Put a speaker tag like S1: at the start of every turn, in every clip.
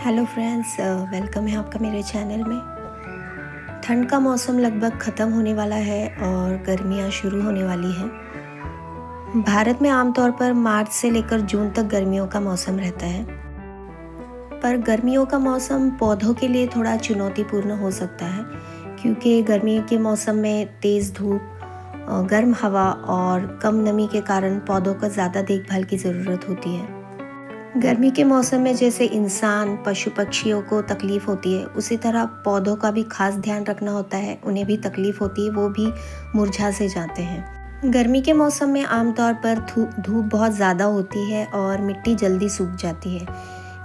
S1: Hello friends, welcome है आपका मेरे चैनल में। ठंड का मौसम लगभग ख़त्म होने वाला है और गर्मियाँ शुरू होने वाली हैं। भारत में आमतौर पर मार्च से लेकर जून तक गर्मियों का मौसम रहता है, पर गर्मियों का मौसम पौधों के लिए थोड़ा चुनौतीपूर्ण हो सकता है क्योंकि गर्मी के मौसम में तेज़ धूप, गर्म हवा और कम नमी के कारण पौधों को ज़्यादा देखभाल की ज़रूरत होती है। गर्मी के मौसम में जैसे इंसान, पशु पक्षियों को तकलीफ़ होती है, उसी तरह पौधों का भी खास ध्यान रखना होता है। उन्हें भी तकलीफ़ होती है, वो भी मुरझा से जाते हैं। गर्मी के मौसम में आमतौर पर धूप बहुत ज़्यादा होती है और मिट्टी जल्दी सूख जाती है,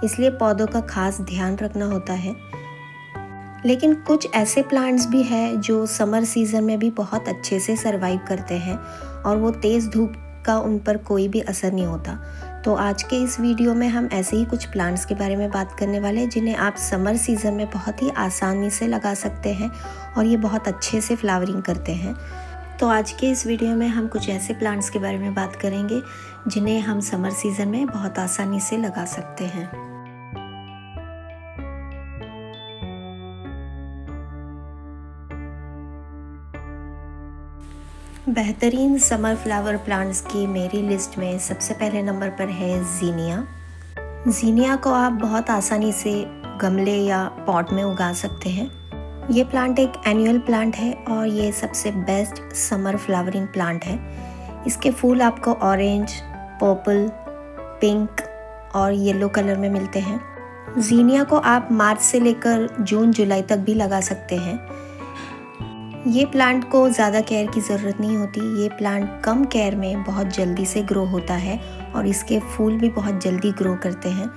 S1: इसलिए पौधों का खास ध्यान रखना होता है। लेकिन कुछ ऐसे प्लांट्स भी हैं जो समर सीज़न में भी बहुत अच्छे से सर्वाइव करते हैं और वो तेज़ धूप का उन पर कोई भी असर नहीं होता। तो आज के इस वीडियो में हम ऐसे ही कुछ प्लांट्स के बारे में बात करने वाले हैं जिन्हें आप समर सीज़न में बहुत ही आसानी से लगा सकते हैं और ये बहुत अच्छे से फ्लावरिंग करते हैं। तो आज के इस वीडियो में हम कुछ ऐसे प्लांट्स के बारे में बात करेंगे जिन्हें हम समर सीज़न में बहुत आसानी से लगा सकते हैं। बेहतरीन समर फ्लावर प्लांट्स की मेरी लिस्ट में सबसे पहले नंबर पर है ज़ीनिया। ज़ीनिया को आप बहुत आसानी से गमले या पॉट में उगा सकते हैं। ये प्लांट एक एनुअल प्लांट है और ये सबसे बेस्ट समर फ्लावरिंग प्लांट है। इसके फूल आपको ऑरेंज, पर्पल, पिंक और येलो कलर में मिलते हैं। ज़ीनिया को आप मार्च से लेकर जून जुलाई तक भी लगा सकते हैं। ये प्लांट को ज़्यादा केयर की ज़रूरत नहीं होती। ये प्लांट कम केयर में बहुत जल्दी से ग्रो होता है और इसके फूल भी बहुत जल्दी ग्रो करते हैं।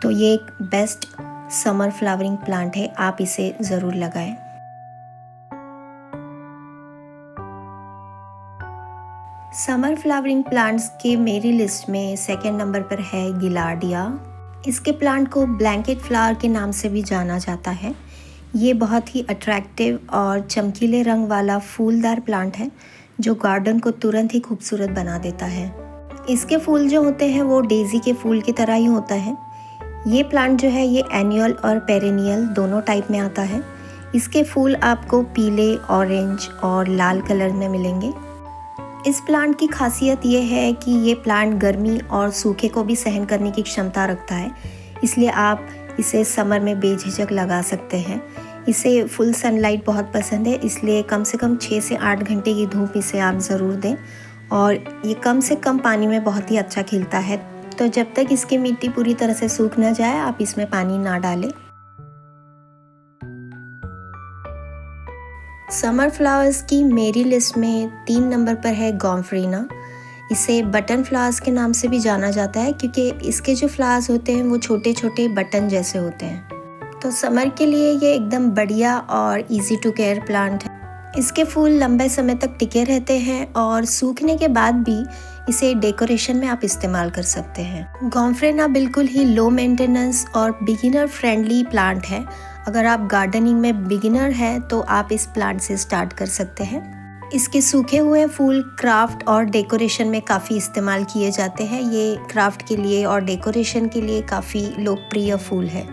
S1: तो ये एक बेस्ट समर फ्लावरिंग प्लांट है, आप इसे ज़रूर लगाएं। समर फ्लावरिंग प्लांट्स के मेरी लिस्ट में सेकंड नंबर पर है गिलार्डिया। इसके प्लांट को ब्लैंकेट फ्लावर के नाम से भी जाना जाता है। ये बहुत ही अट्रैक्टिव और चमकीले रंग वाला फूलदार प्लांट है जो गार्डन को तुरंत ही खूबसूरत बना देता है। इसके फूल जो होते हैं वो डेज़ी के फूल की तरह ही होता है। ये प्लांट जो है ये एनुअल और पेरेनियल दोनों टाइप में आता है। इसके फूल आपको पीले, ऑरेंज और लाल कलर में मिलेंगे। इस प्लांट की खासियत ये है कि ये प्लांट गर्मी और सूखे को भी सहन करने की क्षमता रखता है, इसलिए आप इसे समर में बेझिझक लगा सकते हैं। इसे फुल सनलाइट बहुत पसंद है, इसलिए कम से कम 6 से 8 घंटे की धूप इसे आप ज़रूर दें और ये कम से कम पानी में बहुत ही अच्छा खिलता है। तो जब तक इसकी मिट्टी पूरी तरह से सूख ना जाए आप इसमें पानी ना डालें। समर फ्लावर्स की मेरी लिस्ट में 3 नंबर पर है गॉम्फ्रीना। इसे बटन फ्लावर्स के नाम से भी जाना जाता है क्योंकि इसके जो फ्लावर्स होते हैं वो छोटे छोटे बटन जैसे होते हैं। तो समर के लिए ये एकदम बढ़िया और इजी टू केयर प्लांट है। इसके फूल लंबे समय तक टिके रहते हैं और सूखने के बाद भी इसे डेकोरेशन में आप इस्तेमाल कर सकते हैं। गॉम्फ्रेना बिल्कुल ही लो मेंटेनेंस और बिगिनर फ्रेंडली प्लांट है। अगर आप गार्डनिंग में बिगिनर हैं तो आप इस प्लांट से स्टार्ट कर सकते हैं। इसके सूखे हुए फूल क्राफ्ट और डेकोरेशन में काफ़ी इस्तेमाल किए जाते हैं। ये क्राफ्ट के लिए और डेकोरेशन के लिए काफ़ी लोकप्रिय फूल है।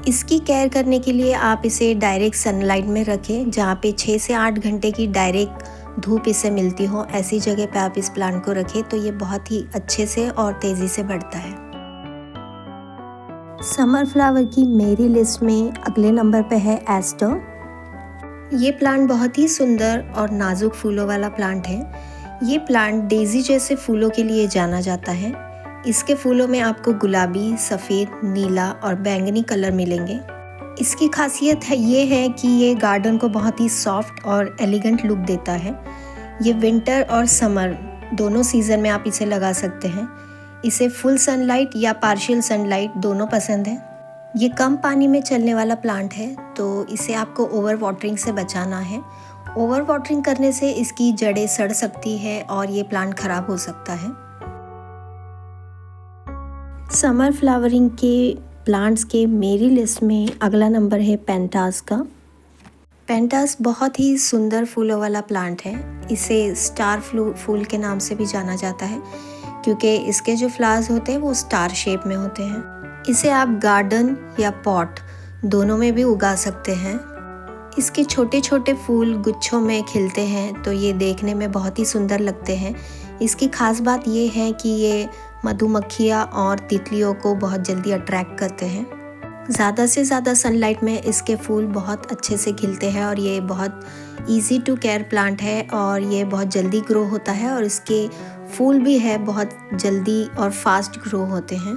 S1: इसकी केयर करने के लिए आप इसे डायरेक्ट सनलाइट में रखें, जहाँ पे 6 से 8 घंटे की डायरेक्ट धूप इसे मिलती हो, ऐसी जगह पे आप इस प्लांट को रखें तो ये बहुत ही अच्छे से और तेज़ी से बढ़ता है। समर फ्लावर की मेरी लिस्ट में अगले नंबर पे है एस्टर। ये प्लांट बहुत ही सुंदर और नाजुक फूलों वाला प्लांट है। ये प्लांट डेज़ी जैसे फूलों के लिए जाना जाता है। इसके फूलों में आपको गुलाबी, सफ़ेद, नीला और बैंगनी कलर मिलेंगे। इसकी खासियत ये है कि ये गार्डन को बहुत ही सॉफ्ट और एलिगेंट लुक देता है। ये विंटर और समर दोनों सीज़न में आप इसे लगा सकते हैं। इसे फुल सनलाइट या पार्शियल सनलाइट दोनों पसंद है। ये कम पानी में चलने वाला प्लांट है, तो इसे आपको ओवर वाटरिंग से बचाना है। ओवर वाटरिंग करने से इसकी जड़ें सड़ सकती है और ये प्लांट ख़राब हो सकता है। समर फ्लावरिंग के प्लांट्स के मेरी लिस्ट में अगला नंबर है पेंटास का। पेंटास बहुत ही सुंदर फूलों वाला प्लांट है। इसे स्टार फूल के नाम से भी जाना जाता है क्योंकि इसके जो फ्लावर्स होते हैं वो स्टार शेप में होते हैं। इसे आप गार्डन या पॉट दोनों में भी उगा सकते हैं। इसके छोटे छोटे फूल गुच्छों में खिलते हैं तो ये देखने में बहुत ही सुंदर लगते हैं। इसकी खास बात ये है कि ये मधुमक्खियाँ और तितलियों को बहुत जल्दी अट्रैक्ट करते हैं। ज़्यादा से ज़्यादा सनलाइट में इसके फूल बहुत अच्छे से खिलते हैं और ये बहुत इजी टू केयर प्लांट है और ये बहुत जल्दी ग्रो होता है और इसके फूल भी है बहुत जल्दी और फास्ट ग्रो होते हैं।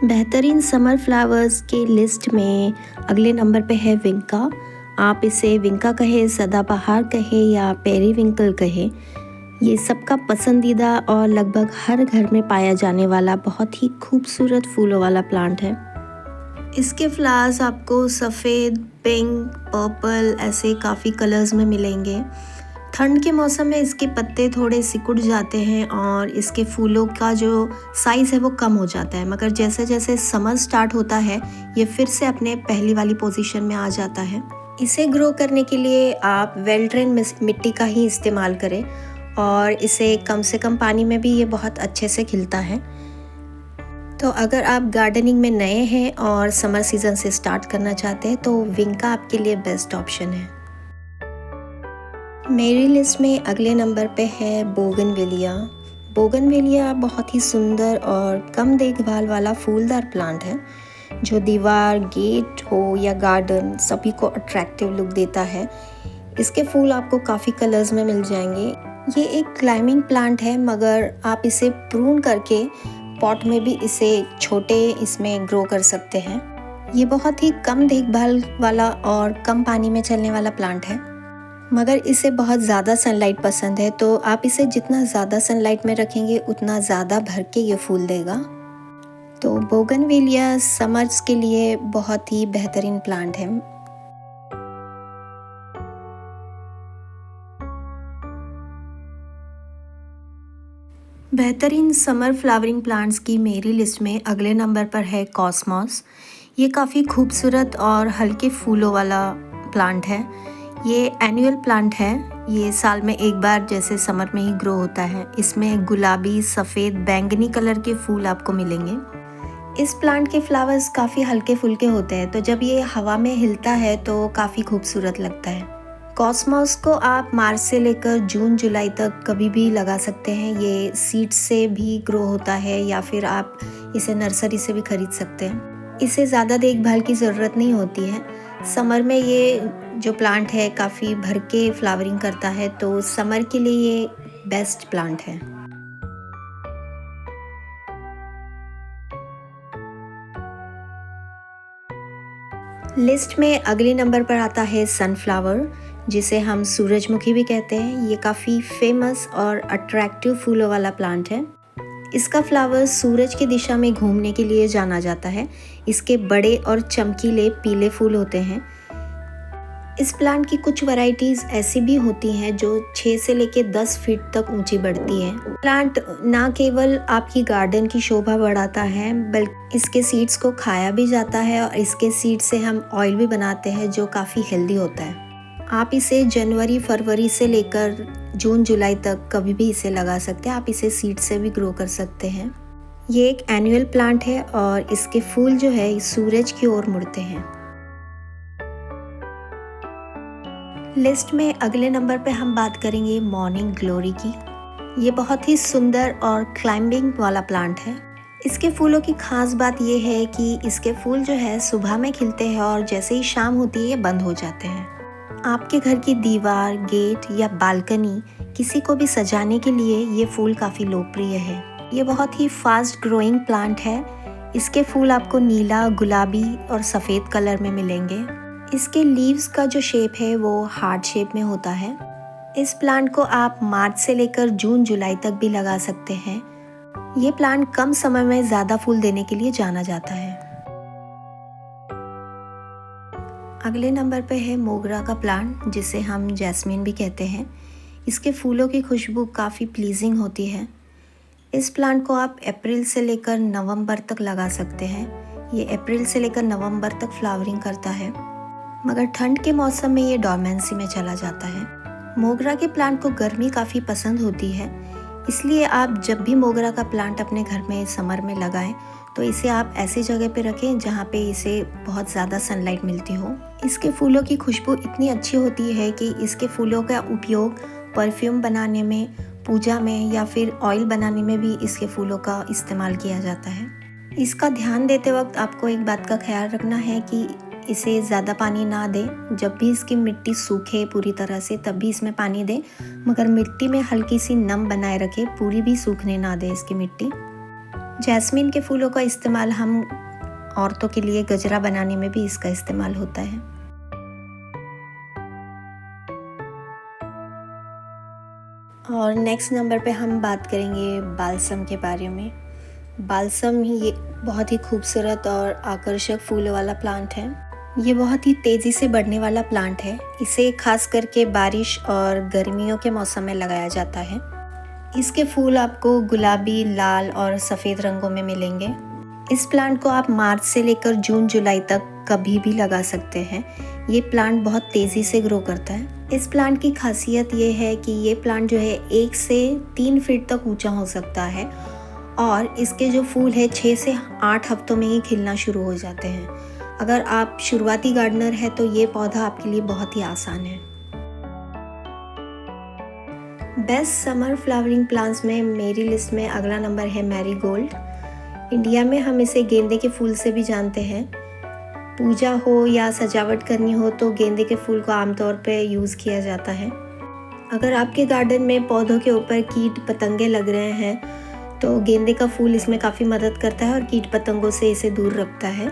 S1: बेहतरीन समर फ्लावर्स के लिस्ट में अगले नंबर पे है विंका। आप इसे विंका कहे, सदाबहार कहे या पेरीविंकल कहे, ये सबका पसंदीदा और लगभग हर घर में पाया जाने वाला बहुत ही खूबसूरत फूलों वाला प्लांट है। इसके फ्लावर्स आपको सफ़ेद, पिंक, पर्पल ऐसे काफ़ी कलर्स में मिलेंगे। ठंड के मौसम में इसके पत्ते थोड़े सिकुड़ जाते हैं और इसके फूलों का जो साइज़ है वो कम हो जाता है, मगर जैसे जैसे समर स्टार्ट होता है ये फिर से अपने पहली वाली पोजीशन में आ जाता है। इसे ग्रो करने के लिए आप वेल ड्रेन मिट्टी का ही इस्तेमाल करें और इसे कम से कम पानी में भी ये बहुत अच्छे से खिलता है। तो अगर आप गार्डनिंग में नए हैं और समर सीज़न से स्टार्ट करना चाहते हैं तो विंका आपके लिए बेस्ट ऑप्शन है। मेरी लिस्ट में अगले नंबर पे है बोगनवेलिया। बोगनवेलिया बहुत ही सुंदर और कम देखभाल वाला फूलदार प्लांट है जो दीवार, गेट हो या गार्डन सभी को अट्रैक्टिव लुक देता है। इसके फूल आपको काफ़ी कलर्स में मिल जाएंगे। ये एक क्लाइंबिंग प्लांट है, मगर आप इसे प्रून करके पॉट में भी इसे छोटे इसमें ग्रो कर सकते हैं। ये बहुत ही कम देखभाल वाला और कम पानी में चलने वाला प्लांट है, मगर इसे बहुत ज़्यादा सनलाइट पसंद है, तो आप इसे जितना ज़्यादा सनलाइट में रखेंगे उतना ज़्यादा भर के ये फूल देगा। तो बोगनवेलिया समर्स के लिए बहुत ही बेहतरीन प्लांट है। बेहतरीन समर फ्लावरिंग प्लांट्स की मेरी लिस्ट में अगले नंबर पर है कॉस्मोस। ये काफ़ी खूबसूरत और हल्के फूलों वाला प्लांट है। ये एनुअल प्लांट है, ये साल में एक बार जैसे समर में ही ग्रो होता है। इसमें गुलाबी, सफ़ेद, बैंगनी कलर के फूल आपको मिलेंगे। इस प्लांट के फ्लावर्स काफ़ी हल्के फुल्के होते हैं, तो जब ये हवा में हिलता है तो काफ़ी खूबसूरत लगता है। कॉस्मोस को आप मार्च से लेकर जून जुलाई तक कभी भी लगा सकते हैं। ये सीड्स से भी ग्रो होता है या फिर आप इसे नर्सरी से भी खरीद सकते हैं। इसे ज़्यादा देखभाल की ज़रूरत नहीं होती है। समर में ये जो प्लांट है काफ़ी भर के फ्लावरिंग करता है, तो समर के लिए ये बेस्ट प्लांट है। लिस्ट में अगले नंबर पर आता है सनफ्लावर, जिसे हम सूरजमुखी भी कहते हैं। ये काफ़ी फेमस और अट्रैक्टिव फूलों वाला प्लांट है। इसका फ्लावर सूरज की दिशा में घूमने के लिए जाना जाता है। इसके बड़े और चमकीले पीले फूल होते हैं। इस प्लांट की कुछ वैरायटीज़ ऐसी भी होती हैं जो 6 से लेकर 10 फीट तक ऊंची बढ़ती हैं। प्लांट ना केवल आपकी गार्डन की शोभा बढ़ाता है, बल्कि इसके सीड्स को खाया भी जाता है और इसके सीड से हम ऑयल भी बनाते हैं जो काफ़ी हेल्दी होता है। आप इसे जनवरी फरवरी से लेकर जून जुलाई तक कभी भी इसे लगा सकते हैं। आप इसे सीड से भी ग्रो कर सकते हैं। ये एक एनुअल प्लांट है और इसके फूल जो है सूरज की ओर मुड़ते हैं। लिस्ट में अगले नंबर पे हम बात करेंगे मॉर्निंग ग्लोरी की। ये बहुत ही सुंदर और क्लाइंबिंग वाला प्लांट है। इसके फूलों की खास बात ये है कि इसके फूल जो है सुबह में खिलते हैं और जैसे ही शाम होती है ये बंद हो जाते हैं। आपके घर की दीवार, गेट या बालकनी किसी को भी सजाने के लिए ये फूल काफ़ी लोकप्रिय है। ये बहुत ही फास्ट ग्रोइंग प्लांट है। इसके फूल आपको नीला, गुलाबी और सफ़ेद कलर में मिलेंगे। इसके लीव्स का जो शेप है वो हार्ट शेप में होता है। इस प्लांट को आप मार्च से लेकर जून जुलाई तक भी लगा सकते हैं। ये प्लांट कम समय में ज़्यादा फूल देने के लिए जाना जाता है। अगले नंबर पे है मोगरा का प्लांट, जिसे हम जैस्मीन भी कहते हैं। इसके फूलों की खुशबू काफ़ी प्लीजिंग होती है। इस प्लांट को आप अप्रैल से लेकर नवंबर तक लगा सकते हैं। ये अप्रैल से लेकर नवंबर तक फ्लावरिंग करता है, मगर ठंड के मौसम में ये डोरमेंसी में चला जाता है। मोगरा के प्लांट को गर्मी काफ़ी पसंद होती है, इसलिए आप जब भी मोगरा का प्लांट अपने घर में समर में लगाएं तो इसे आप ऐसी जगह पे रखें जहाँ पे इसे बहुत ज़्यादा सनलाइट मिलती हो। इसके फूलों की खुशबू इतनी अच्छी होती है कि इसके फूलों का उपयोग परफ्यूम बनाने में, पूजा में या फिर ऑयल बनाने में भी इसके फूलों का इस्तेमाल किया जाता है। इसका ध्यान देते वक्त आपको एक बात का ख्याल रखना है कि इसे ज़्यादा पानी ना दें। जब भी इसकी मिट्टी सूखे पूरी तरह से तब भी इसमें पानी दें, मगर मिट्टी में हल्की सी नम बनाए रखें, पूरी भी सूखने ना दें इसकी मिट्टी। जैस्मीन के फूलों का इस्तेमाल हम औरतों के लिए गजरा बनाने में भी इसका इस्तेमाल होता है। और नेक्स्ट नंबर पे हम बात करेंगे बालसम के बारे में। बालसम ये बहुत ही खूबसूरत और आकर्षक फूलों वाला प्लांट है। ये बहुत ही तेज़ी से बढ़ने वाला प्लांट है। इसे खास करके बारिश और गर्मियों के मौसम में लगाया जाता है। इसके फूल आपको गुलाबी, लाल और सफ़ेद रंगों में मिलेंगे। इस प्लांट को आप मार्च से लेकर जून जुलाई तक कभी भी लगा सकते हैं। ये प्लांट बहुत तेज़ी से ग्रो करता है। इस प्लांट की खासियत ये है कि ये प्लांट जो है 1 से 3 फीट तक ऊंचा हो सकता है और इसके जो फूल है 6 से 8 हफ्तों में ही खिलना शुरू हो जाते हैं। अगर आप शुरुआती गार्डनर है तो ये पौधा आपके लिए बहुत ही आसान है। बेस्ट समर फ्लावरिंग प्लांट्स में मेरी लिस्ट में अगला नंबर है मैरीगोल्ड। इंडिया में हम इसे गेंदे के फूल से भी जानते हैं। पूजा हो या सजावट करनी हो तो गेंदे के फूल को आमतौर पर यूज़ किया जाता है। अगर आपके गार्डन में पौधों के ऊपर कीट पतंगे लग रहे हैं तो गेंदे का फूल इसमें काफ़ी मदद करता है और कीट पतंगों से इसे दूर रखता है।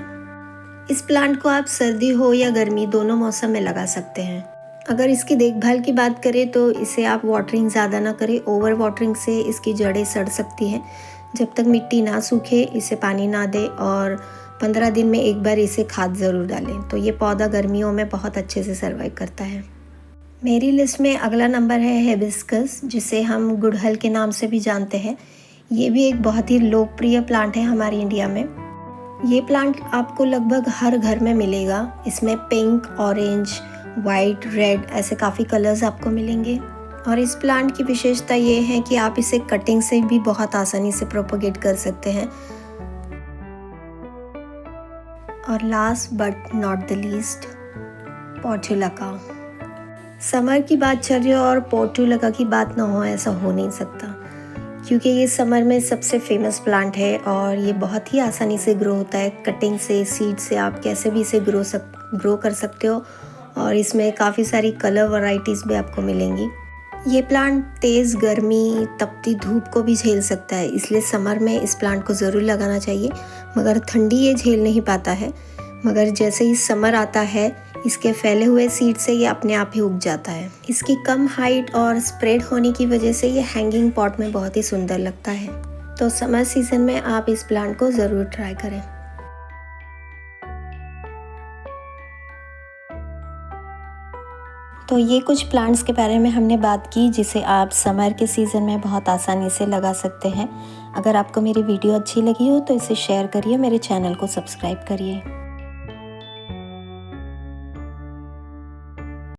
S1: इस प्लांट को आप सर्दी हो या गर्मी दोनों मौसम में लगा सकते हैं। अगर इसकी देखभाल की बात करें तो इसे आप वाटरिंग ज़्यादा ना करें। ओवर वाटरिंग से इसकी जड़ें सड़ सकती हैं। जब तक मिट्टी ना सूखे इसे पानी ना दें और 15 दिन में एक बार इसे खाद ज़रूर डालें, तो ये पौधा गर्मियों में बहुत अच्छे से सर्वाइव करता है। मेरी लिस्ट में अगला नंबर है हिबिस्कस, जिसे हम गुड़हल के नाम से भी जानते हैं। ये भी एक बहुत ही लोकप्रिय प्लांट है हमारे इंडिया में। ये प्लांट आपको लगभग हर घर में मिलेगा। इसमें पिंक, ऑरेंज, वाइट, रेड ऐसे काफ़ी कलर्स आपको मिलेंगे। और इस प्लांट की विशेषता ये है कि आप इसे कटिंग से भी बहुत आसानी से प्रोपोगेट कर सकते हैं। और last but not the least, Portulaca. Summer की बात चल रही है और पोर्टुलाका की बात ना हो ऐसा हो नहीं सकता, क्योंकि ये समर में सबसे फेमस प्लांट है और ये बहुत ही आसानी से ग्रो होता है। कटिंग से, सीड से आप कैसे भी इसे ग्रो कर सकते हो और इसमें काफ़ी सारी कलर वैरायटीज़ भी आपको मिलेंगी। ये प्लांट तेज़ गर्मी, तपती धूप को भी झेल सकता है, इसलिए समर में इस प्लांट को ज़रूर लगाना चाहिए। मगर ठंडी ये झेल नहीं पाता है, मगर जैसे ही समर आता है इसके फैले हुए सीड से ये अपने आप ही उग जाता है। इसकी कम हाइट और स्प्रेड होने की वजह से ये हैंगिंग पॉट में बहुत ही सुंदर लगता है। तो समर सीजन में आप इस प्लांट को ज़रूर ट्राई करें। तो ये कुछ प्लांट्स के बारे में हमने बात की जिसे आप समर के सीज़न में बहुत आसानी से लगा सकते हैं। अगर आपको मेरी वीडियो अच्छी लगी हो तो इसे शेयर करिए, मेरे चैनल को सब्सक्राइब करिए।